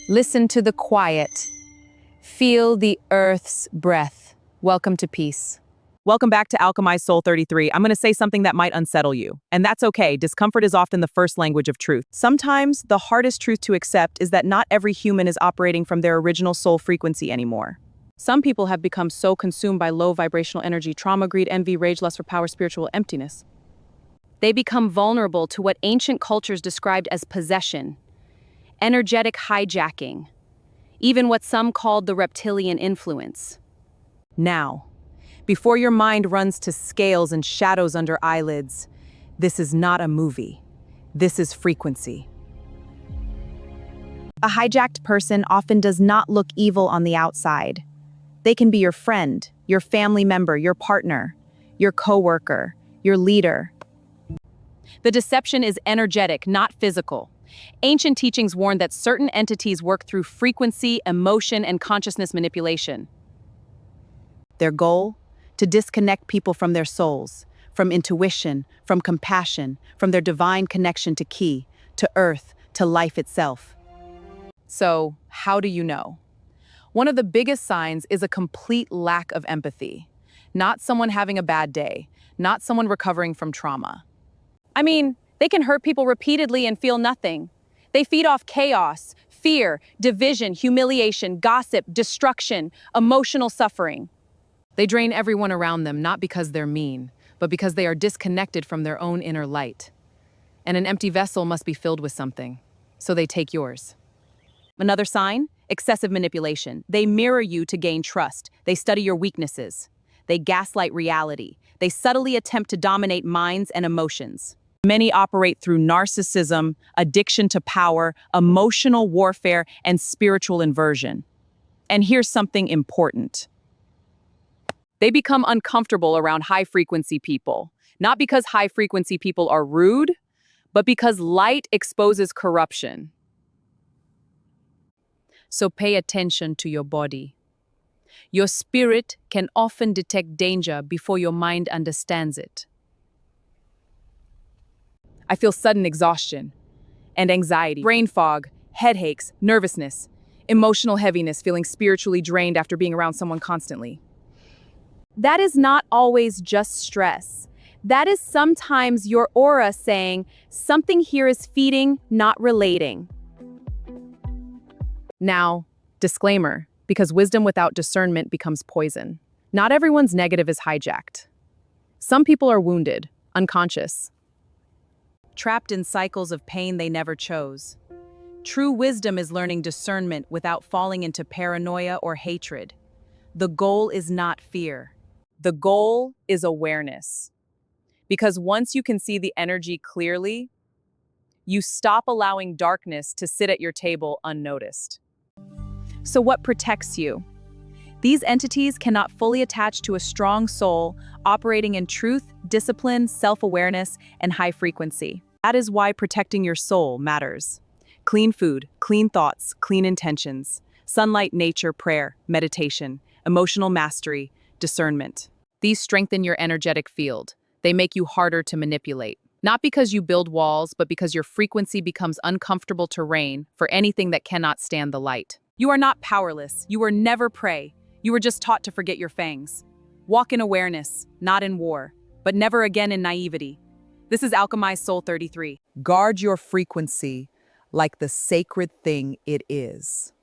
Listen to the quiet. Feel the earth's breath. Welcome to peace. Welcome back to Alchemize Soul 33. I'm going to say something that might unsettle you. And that's okay. Discomfort is often the first language of truth. Sometimes the hardest truth to accept is that not every human is operating from their original soul frequency anymore. Some people have become so consumed by low-vibrational energy, trauma, greed, envy, rage, lust for power, spiritual emptiness. They become vulnerable to what ancient cultures described as possession, energetic hijacking, even what some called the reptilian influence. Now, before your mind runs to scales and shadows under eyelids, this is not a movie. This is frequency. A hijacked person often does not look evil on the outside. They can be your friend, your family member, your partner, your coworker, your leader. The deception is energetic, not physical. Ancient teachings warn that certain entities work through frequency, emotion, and consciousness manipulation. Their goal? To disconnect people from their souls, from intuition, from compassion, from their divine connection to Ki, to earth, to life itself. So, how do you know? One of the biggest signs is a complete lack of empathy. Not someone having a bad day, not someone recovering from trauma. I mean, they can hurt people repeatedly and feel nothing. They feed off chaos, fear, division, humiliation, gossip, destruction, emotional suffering. They drain everyone around them not because they're mean, but because they are disconnected from their own inner light. And an empty vessel must be filled with something, so they take yours. Another sign? Excessive manipulation. They mirror you to gain trust. They study your weaknesses. They gaslight reality. They subtly attempt to dominate minds and emotions. Many operate through narcissism, addiction to power, emotional warfare, and spiritual inversion. And here's something important. They become uncomfortable around high-frequency people, not because high-frequency people are rude, but because light exposes corruption. So pay attention to your body. Your spirit can often detect danger before your mind understands it. I feel sudden exhaustion and anxiety, brain fog, headaches, nervousness, emotional heaviness, feeling spiritually drained after being around someone constantly. That is not always just stress. That is sometimes your aura saying, something here is feeding, not relating. Now, disclaimer, because wisdom without discernment becomes poison. Not everyone's negative is hijacked. Some people are wounded, unconscious, trapped in cycles of pain they never chose. True wisdom is learning discernment without falling into paranoia or hatred. The goal is not fear. The goal is awareness. Because once you can see the energy clearly, you stop allowing darkness to sit at your table unnoticed. So what protects you? These entities cannot fully attach to a strong soul operating in truth, discipline, self-awareness, and high frequency. That is why protecting your soul matters. Clean food, clean thoughts, clean intentions, sunlight, nature, prayer, meditation, emotional mastery, discernment. These strengthen your energetic field. They make you harder to manipulate. Not because you build walls, but because your frequency becomes uncomfortable terrain for anything that cannot stand the light. You are not powerless. You were never prey. You were just taught to forget your fangs. Walk in awareness, not in war, but never again in naivety. This is Alchemize Soul 33. Guard your frequency like the sacred thing it is.